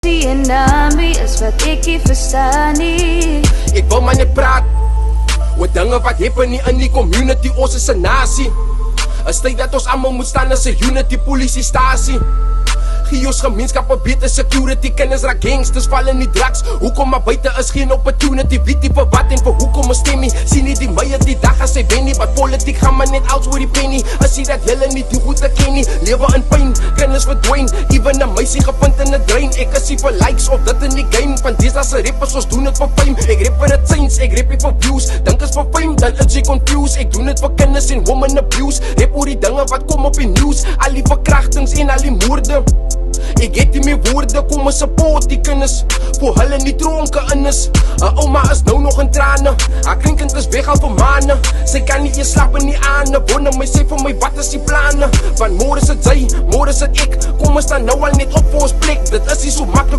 Die naam is wat ek nie verstaan nie. Ek wil maar net praat oor dinge wat happen nie in die community. Ons is 'n nasie. Is tyd dat ons almal moet staan as 'n unity polisiestasie. Gee ons gemeenskap 'n beter security. Kinders raak gangsters, val in die drugs. Hoekom maar buite is geen opportunity. Weet nie vir wat en vir hoekom ons stem nie. Sien nie die meier die dag as hy wen nie. Wat politiek gaan maar net als oor die penny. As jy dat julle nie die goed te ken nie. Lewe in pyn, kinders verdwyn. Even 'n meisie gevind in 'n drain. Ek is nie vir likes of dit in die game. Van deesdae se rappers, ons doen dit vir fame. Ek rap vir dit signs, ek rap nie vir views. Dink is vir fame, dan is jy confused. Ek doen dit vir kinders en women abuse. Rap oor die dinge wat kom op die news. Al die verkrachtings en al die moorde. Ek het nie meer woorde, kom ons support die kinders. Voor hulle nie dronke in is. Ouma is nou nog in trane. Haar kleinkind is weg al vir maande. Sy kan nie eens slaap in die aande. Wonder my, sê vir my, wat is die planne? Want môre is dit sy, môre is dit ek. Kom ons staan nou al net op vir ons plek. Dit is nie so maklik